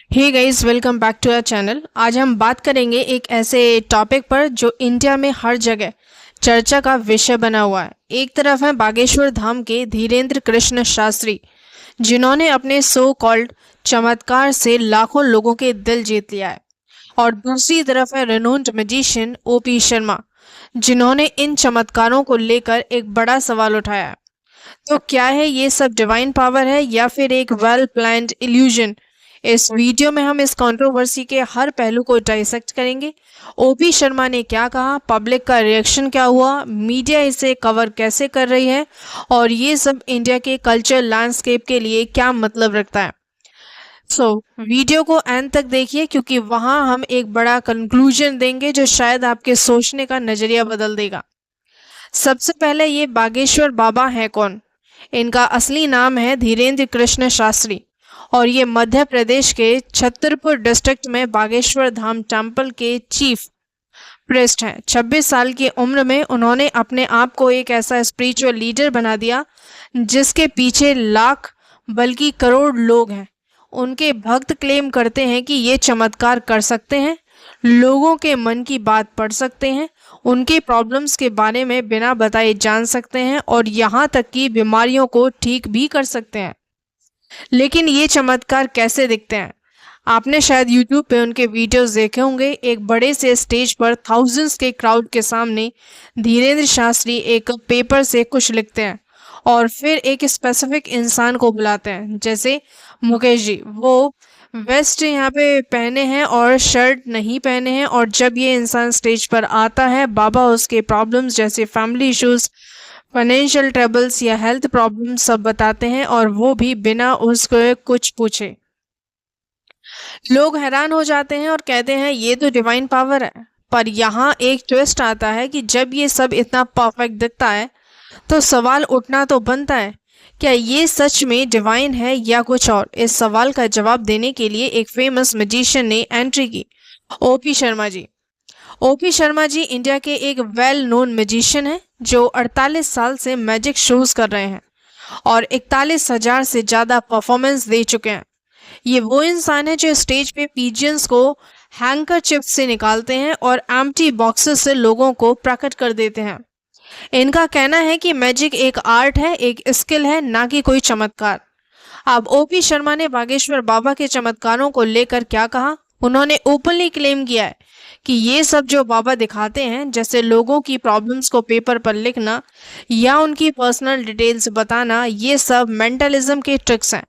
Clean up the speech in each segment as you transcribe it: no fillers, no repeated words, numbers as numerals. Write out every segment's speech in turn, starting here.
Hey guys, welcome back to our channel. आज हम बात करेंगे एक ऐसे टॉपिक पर जो इंडिया में हर जगह चर्चा का विषय बना हुआ है। एक तरफ है बागेश्वर धाम के धीरेन्द्र कृष्ण शास्त्री, जिन्होंने अपने सो कॉल्ड चमत्कार से लाखों लोगों के दिल जीत लिया है, और दूसरी तरफ है रेनोन्ड मैजिशियन ओपी शर्मा, जिन्होंने इन चमत्कारों को लेकर एक बड़ा सवाल उठाया है। तो क्या है ये सब डिवाइन पावर है या फिर एक वेल प्लान्ड इल्यूजन? इस वीडियो में हम इस कंट्रोवर्सी के हर पहलू को डाइसेक्ट करेंगे। ओपी शर्मा ने क्या कहा, पब्लिक का रिएक्शन क्या हुआ, मीडिया इसे कवर कैसे कर रही है, और ये सब इंडिया के कल्चर लैंडस्केप के लिए क्या मतलब रखता है। वीडियो को एंड तक देखिए, क्योंकि वहां हम एक बड़ा कंक्लूजन देंगे जो शायद आपके सोचने का नजरिया बदल देगा। सबसे पहले, ये बागेश्वर बाबा है कौन? इनका असली नाम है धीरेन्द्र कृष्ण शास्त्री, और ये मध्य प्रदेश के छतरपुर डिस्ट्रिक्ट में बागेश्वर धाम टेम्पल के चीफ प्रीस्ट हैं। 26 साल की उम्र में उन्होंने अपने आप को एक ऐसा स्पिरिचुअल लीडर बना दिया जिसके पीछे लाख बल्कि करोड़ लोग हैं। उनके भक्त क्लेम करते हैं कि ये चमत्कार कर सकते हैं, लोगों के मन की बात पढ़ सकते हैं, उनके प्रॉब्लम्स के बारे में बिना बताए जान सकते हैं, और यहाँ तक कि बीमारियों को ठीक भी कर सकते हैं। लेकिन ये चमत्कार कैसे दिखते हैं? आपने शायद YouTube पे उनके वीडियोस देखे होंगे। एक बड़े से स्टेज पर थाउजेंड्स के क्राउड के सामने धीरेन्द्र शास्त्री एक पेपर से कुछ लिखते हैं और फिर एक स्पेसिफिक इंसान को बुलाते हैं, जैसे मुकेश जी। वो वेस्ट यहाँ पे पहने हैं और शर्ट नहीं पहने हैं, और जब ये इंसान स्टेज पर आता है, बाबा उसके प्रॉब्लम्स जैसे फैमिली इश्यूज, फाइनेंशियल ट्रबल्स या हेल्थ प्रॉब्लम सब बताते हैं, और वो भी बिना उसको कुछ पूछे। लोग हैरान हो जाते हैं और कहते हैं ये तो डिवाइन पावर है। पर यहाँ एक ट्विस्ट आता है कि जब ये सब इतना परफेक्ट दिखता है तो सवाल उठना तो बनता है, क्या ये सच में डिवाइन है या कुछ और? इस सवाल का जवाब देने के लिए एक फेमस मैजिशियन ने एंट्री की, OP Sharma ji. OP Sharma ji India के एक वेल नोन मैजिशियन हैं जो 48 साल से मैजिक शोज कर रहे हैं और 41,000 से ज़्यादा परफॉर्मेंस दे चुके हैं। ये वो इंसान है जो स्टेज पे पिजियंस को हैंकरचिप से निकालते हैं और एम्प्टी बॉक्सेस से लोगों को प्रकट कर देते हैं। इनका कहना है कि मैजिक एक आर्ट है, एक स्किल है, ना कि कोई चमत्कार। अब ओपी शर्मा ने बागेश्वर बाबा के चमत्कारों को लेकर क्या कहा? उन्होंने ओपनली क्लेम किया है कि ये सब जो बाबा दिखाते हैं, जैसे लोगों की प्रॉब्लम्स को पेपर पर लिखना या उनकी पर्सनल डिटेल्स बताना, ये सब मेंटलिज्म के ट्रिक्स हैं।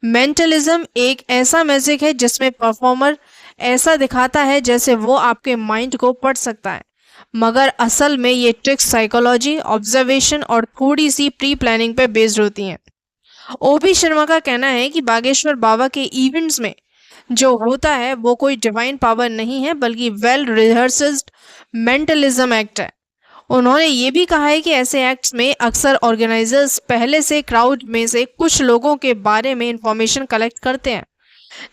मेंटलिज्म एक ऐसा मैजिक है जिसमें परफॉर्मर ऐसा दिखाता है जैसे वो आपके माइंड को पढ़ सकता है, मगर असल में ये ट्रिक्स साइकोलॉजी, ऑब्जर्वेशन और थोड़ी सी प्री प्लानिंग पे बेस्ड होती हैं। ओपी शर्मा का कहना है कि बागेश्वर बाबा के इवेंट्स में जो होता है वो कोई डिवाइन पावर नहीं है, बल्कि वेल रिहर्सल्ड मेंटलिज्म एक्ट है। उन्होंने ये भी कहा है कि ऐसे एक्ट्स में अक्सर ऑर्गेनाइजर्स पहले से क्राउड में से कुछ लोगों के बारे में इंफॉर्मेशन कलेक्ट करते हैं,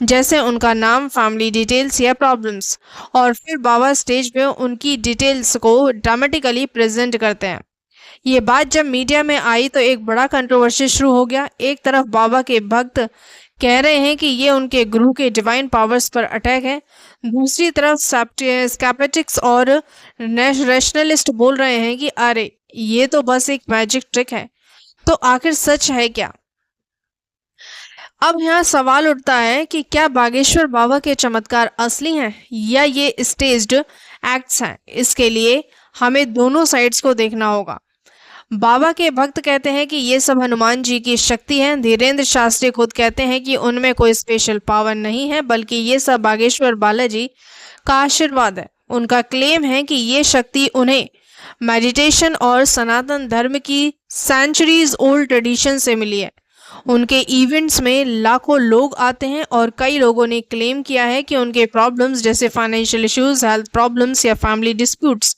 जैसे उनका नाम, फैमिली डिटेल्स या प्रॉब्लम्स, और फिर बाबा स्टेज पे उनकी डिटेल्स को ड्रामेटिकली प्रेजेंट करते हैं। ये बात जब मीडिया में आई तो एक बड़ा कंट्रोवर्सी शुरू हो गया। एक तरफ बाबा के भक्त कह रहे हैं कि ये उनके गुरु के डिवाइन पावर्स पर अटैक है, दूसरी तरफ स्केप्टिक्स और रैशनलिस्ट बोल रहे हैं कि अरे ये तो बस एक मैजिक ट्रिक है। तो आखिर सच है क्या? अब यहाँ सवाल उठता है कि क्या बागेश्वर बाबा के चमत्कार असली हैं या ये स्टेज्ड एक्ट्स हैं? इसके लिए हमें दोनों साइड्स को देखना होगा। बाबा के भक्त कहते हैं कि ये सब हनुमान जी की शक्ति है। धीरेन्द्र शास्त्री खुद कहते हैं कि उनमें कोई स्पेशल पावर नहीं है, बल्कि ये सब बागेश्वर बालाजी का आशीर्वाद है। उनका क्लेम है कि ये शक्ति उन्हें मेडिटेशन और सनातन धर्म की सेंचुरीज ओल्ड ट्रेडिशन से मिली है। उनके इवेंट्स में लाखों लोग आते हैं और कई लोगों ने क्लेम किया है कि उनके प्रॉब्लम्स जैसे फाइनेंशियल इश्यूज, हेल्थ प्रॉब्लम्स या फैमिली डिस्प्यूट्स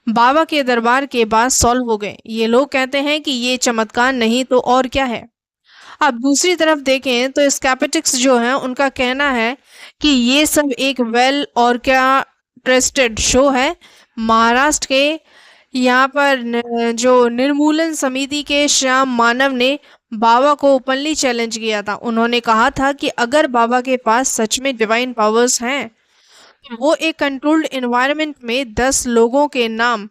बाबा के दरबार के बाद सॉल्व हो गए। ये लोग कहते हैं कि ये चमत्कार नहीं तो और क्या है। अब दूसरी तरफ देखें तो स्केप्टिक्स जो हैं उनका कहना है कि ये सब एक वेल और क्या ट्रस्टेड शो है। महाराष्ट्र के यहाँ पर जो निर्मूलन समिति के श्याम मानव ने बाबा को ओपनली चैलेंज किया था। उन्होंने कहा था कि अगर बाबा के पास सच में डिवाइन पावर्स हैं तो वो एक कंट्रोल्ड एनवायरनमेंट में 10 लोगों के नाम,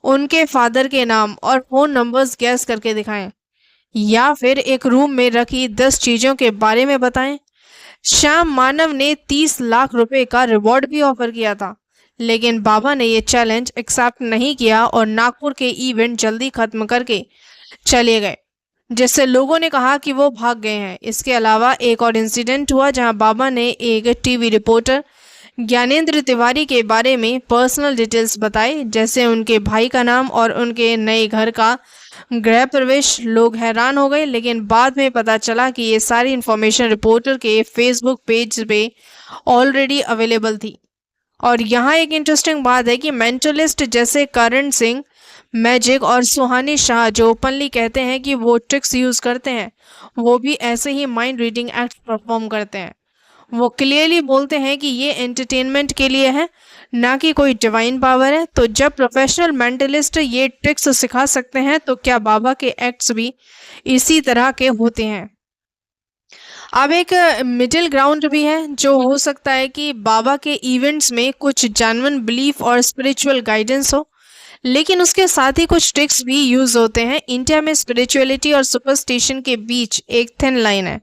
उनके फादर के नाम और फोन नंबर्स गैस करके दिखाएं, या फिर एक रूम में रखी 10 चीजों के बारे में बताएं। श्याम मानव ने 30 लाख रुपए का रिवॉर्ड भी ऑफर किया था, लेकिन बाबा ने ये चैलेंज एक्सेप्ट नहीं किया और नागपुर के इवेंट जल्दी खत्म करके चले गए, जिससे लोगों ने कहा कि वो भाग गए हैं। इसके अलावा एक और इंसिडेंट हुआ जहां बाबा ने एक टीवी रिपोर्टर ज्ञानेंद्र तिवारी के बारे में पर्सनल डिटेल्स बताए, जैसे उनके भाई का नाम और उनके नए घर का गृह प्रवेश। लोग हैरान हो गए, लेकिन बाद में पता चला कि ये सारी इंफॉर्मेशन रिपोर्टर के फेसबुक पेज पे ऑलरेडी अवेलेबल थी। और यहाँ एक इंटरेस्टिंग बात है कि मेंटलिस्ट जैसे करण सिंह मैजिक और सुहानी शाह जो ओपनली कहते हैं कि वो ट्रिक्स यूज करते हैं, वो भी ऐसे ही माइंड रीडिंग एक्ट परफॉर्म करते हैं। वो क्लियरली बोलते हैं कि ये एंटरटेनमेंट के लिए है, ना कि कोई डिवाइन पावर है। तो जब प्रोफेशनल मेंटलिस्ट ये ट्रिक्स सिखा सकते हैं तो क्या बाबा के एक्ट्स भी इसी तरह के होते हैं? अब एक मिडिल ग्राउंड भी है, जो हो सकता है कि बाबा के इवेंट्स में कुछ जेन्युइन बिलीफ और स्पिरिचुअल गाइडेंस हो, लेकिन उसके साथ ही कुछ ट्रिक्स भी यूज होते हैं। इंडिया में स्पिरिचुअलिटी और सुपरस्टिशन के बीच एक थिन लाइन है।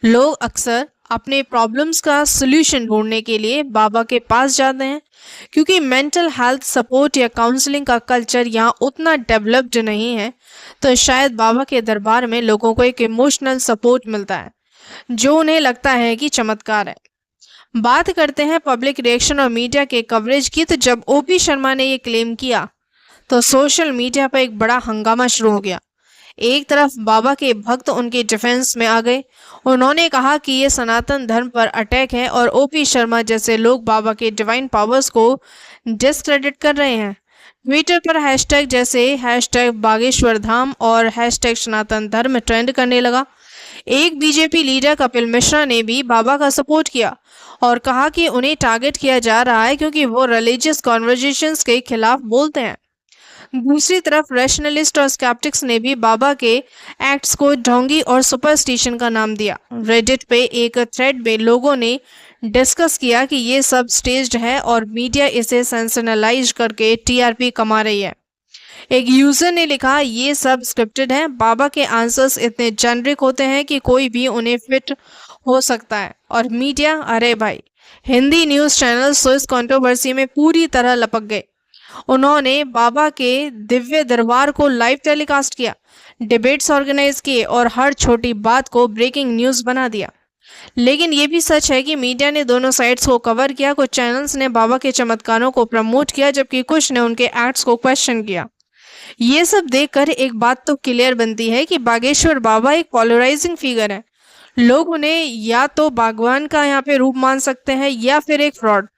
लोग अक्सर अपने प्रॉब्लम्स का सलूशन ढूंढने के लिए बाबा के पास जाते हैं, क्योंकि मेंटल हेल्थ सपोर्ट या काउंसलिंग का कल्चर यहाँ उतना डेवलप्ड नहीं है। तो शायद बाबा के दरबार में लोगों को एक इमोशनल सपोर्ट मिलता है जो उन्हें लगता है कि चमत्कार है। बात करते हैं पब्लिक रिएक्शन और मीडिया के कवरेज की। तो जब ओपी शर्मा ने ये क्लेम किया तो सोशल मीडिया पर एक बड़ा हंगामा शुरू हो गया। एक तरफ बाबा के भक्त उनके डिफेंस में आ गए। उन्होंने कहा कि ये सनातन धर्म पर अटैक है और ओपी शर्मा जैसे लोग बाबा के डिवाइन पावर्स को डिस्क्रेडिट कर रहे हैं। ट्विटर पर हैशटैग जैसे हैशटैग बागेश्वर धाम और हैशटैग सनातन धर्म ट्रेंड करने लगा। एक बीजेपी लीडर कपिल मिश्रा ने भी बाबा का सपोर्ट किया और कहा कि उन्हें टारगेट किया जा रहा है क्योंकि वो रिलीजियस कॉन्वर्जेशंस के खिलाफ बोलते हैं। दूसरी तरफ रैशनलिस्ट और स्केप्टिक्स ने भी बाबा के एक्ट्स को ढोंगी और सुपरस्टिशन का नाम दिया। रेडिट पे एक थ्रेड में लोगों ने डिस्कस किया कि ये सब स्टेज्ड है और मीडिया इसे सेंसेशनलाइज करके टीआरपी कमा रही है। एक यूजर ने लिखा, ये सब स्क्रिप्टेड है। बाबा के आंसर्स इतने जेनरिक होते हैं कि कोई भी उन्हें फिट हो सकता है। और मीडिया, अरे भाई, हिंदी न्यूज चैनल तो इस कंट्रोवर्सी में पूरी तरह लपक गए। उन्होंने बाबा के दिव्य दरबार को लाइव टेलीकास्ट किया, डिबेट्स ऑर्गेनाइज किए और हर छोटी बात को ब्रेकिंग न्यूज बना दिया। लेकिन ये भी सच है कि मीडिया ने दोनों साइड्स को कवर किया। कुछ चैनल्स ने बाबा के चमत्कारों को प्रमोट किया, जबकि कुछ ने उनके एक्ट्स को क्वेश्चन किया। ये सब देखकर एक बात तो क्लियर बनती है कि बागेश्वर बाबा एक पोलराइजिंग फिगर है। लोग उन्हें या तो भगवान का यहाँ पे रूप मान सकते हैं या फिर एक फ्रॉड।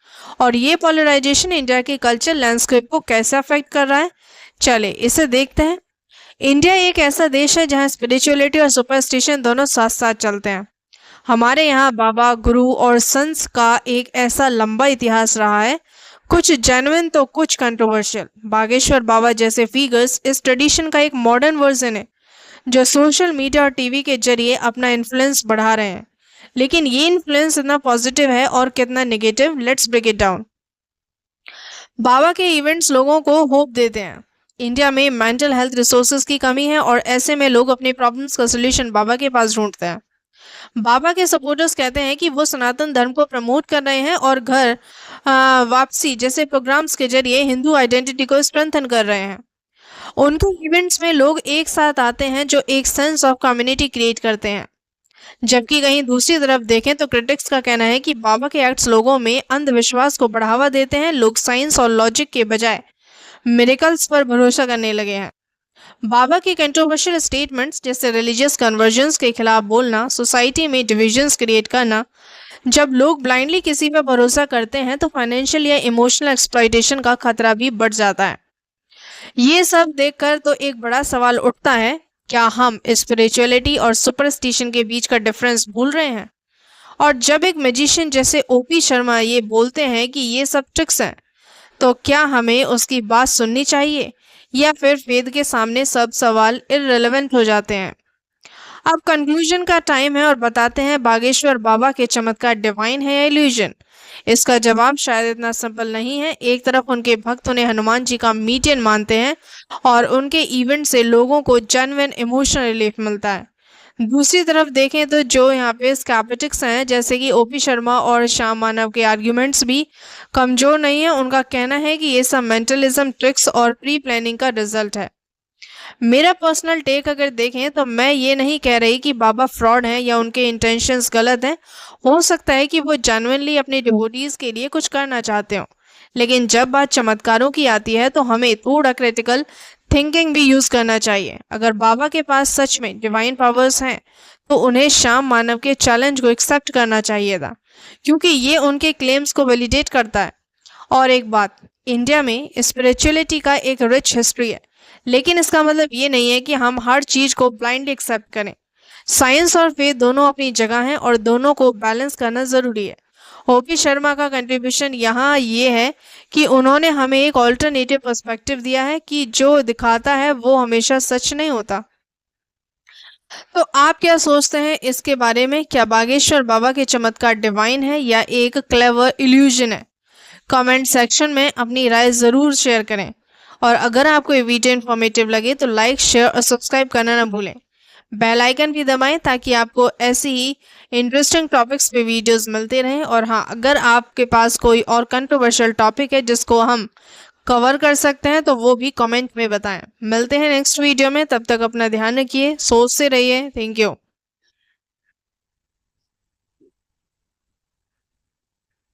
और ये पोलराइजेशन इंडिया के कल्चर लैंडस्केप को कैसे अफेक्ट कर रहा है, चले इसे देखते हैं। इंडिया एक ऐसा देश है जहाँ स्पिरिचुअलिटी और सुपरस्टिशन दोनों साथ साथ चलते हैं। हमारे यहाँ बाबा, गुरु और संत का एक ऐसा लंबा इतिहास रहा है, कुछ जेन्युइन तो कुछ कंट्रोवर्शियल। बागेश्वर बाबा जैसे फिगर्स इस ट्रेडिशन का एक मॉडर्न वर्जन है जो सोशल मीडिया और टीवी के जरिए अपना इन्फ्लुएंस बढ़ा रहे हैं। लेकिन ये इन्फ्लुएंस कितना पॉजिटिव है और कितना negative, let's break it down. बाबा के इवेंट्स लोगों को होप देते हैं। इंडिया में मेंटल हेल्थ रिसोर्सेज की कमी है और ऐसे में लोग अपनी प्रॉब्लम्स का सोल्यूशन बाबा के पास ढूंढते हैं। बाबा के सपोर्टर्स कहते हैं कि वो सनातन धर्म को प्रमोट कर रहे हैं और घर वापसी जैसे प्रोग्राम्स के जरिए हिंदू आइडेंटिटी को स्ट्रेंथन कर रहे हैं। उनके इवेंट्स में लोग एक साथ आते हैं जो एक सेंस ऑफ कम्युनिटी क्रिएट करते हैं। जबकि कहीं दूसरी तरफ देखें तो क्रिटिक्स का कहना है कि बाबा के एक्ट्स लोगों में अंधविश्वास को बढ़ावा देते हैं। लोग साइंस और लॉजिक के बजाय मिरेकल्स पर भरोसा करने लगे हैं। बाबा के कंट्रोवर्शियल स्टेटमेंट्स जैसे रिलीजियस कन्वर्जन्स के खिलाफ बोलना, सोसाइटी में डिविजन्स क्रिएट करना, जब लोग ब्लाइंडली किसी पर भरोसा करते हैं तो फाइनेंशियल या इमोशनल एक्सप्लॉयटेशन का खतरा भी बढ़ जाता है। ये सब देखकर तो एक बड़ा सवाल उठता है, क्या हम स्पिरिचुअलिटी और सुपरस्टिशन के बीच का डिफरेंस भूल रहे हैं? और जब एक मैजिशियन जैसे ओपी शर्मा ये बोलते हैं कि ये सब ट्रिक्स हैं, तो क्या हमें उसकी बात सुननी चाहिए या फिर वेद के सामने सब सवाल इररिलेवेंट हो जाते हैं? अब कंक्लूजन का टाइम है और बताते हैं बागेश्वर बाबा के चमत्कार डिवाइन है या इल्यूजन। इसका जवाब शायद इतना सिंपल नहीं है। एक तरफ उनके भक्त उन्हें हनुमान जी का मीडियन मानते हैं और उनके इवेंट से लोगों को जेन्युइन इमोशनल रिलीफ मिलता है। दूसरी तरफ देखें तो जो यहाँ पे स्कैप्टिक्स हैं जैसे कि ओपी शर्मा और श्याम मानव के आर्ग्यूमेंट्स भी कमजोर नहीं है। उनका कहना है कि ये सब मेंटलिज्म ट्रिक्स और प्री प्लानिंग का रिजल्ट है। मेरा पर्सनल टेक अगर देखें तो मैं ये नहीं कह रही कि बाबा फ्रॉड हैं या उनके इंटेंशंस गलत हैं। हो सकता है कि वो जेन्युइनली अपने डिवोटीज के लिए कुछ करना चाहते हो, लेकिन जब बात चमत्कारों की आती है तो हमें थोड़ा क्रिटिकल थिंकिंग भी यूज करना चाहिए। अगर बाबा के पास सच में डिवाइन पावर्स हैं तो उन्हें श्याम मानव के चैलेंज को एक्सेप्ट करना चाहिए था, क्योंकि ये उनके क्लेम्स को वैलिडेट करता है। और एक बात, इंडिया में स्पिरिचुअलिटी का एक रिच हिस्ट्री है, लेकिन इसका मतलब ये नहीं है कि हम हर चीज को ब्लाइंडली एक्सेप्ट करें। साइंस और फेथ दोनों अपनी जगह हैं और दोनों को बैलेंस करना जरूरी है। ओपी शर्मा का कंट्रीब्यूशन यहाँ ये है कि उन्होंने हमें एक ऑल्टरनेटिव पर्सपेक्टिव दिया है कि जो दिखाता है वो हमेशा सच नहीं होता। तो आप क्या सोचते हैं इसके बारे में? क्या बागेश्वर बाबा के चमत्कार डिवाइन है या एक क्लेवर इल्यूजन है? कमेंट सेक्शन में अपनी राय ज़रूर शेयर करें। और अगर आपको ये वीडियो इन्फॉर्मेटिव लगे तो लाइक, शेयर और सब्सक्राइब करना ना भूलें। बेल आइकन भी दबाएं ताकि आपको ऐसी ही इंटरेस्टिंग टॉपिक्स पे वीडियोस मिलते रहें। और हाँ, अगर आपके पास कोई और कंट्रोवर्शियल टॉपिक है जिसको हम कवर कर सकते हैं तो वो भी कमेंट में बताएं। मिलते हैं नेक्स्ट वीडियो में, तब तक अपना ध्यान रखिए, सोचते रहिए। Thank you.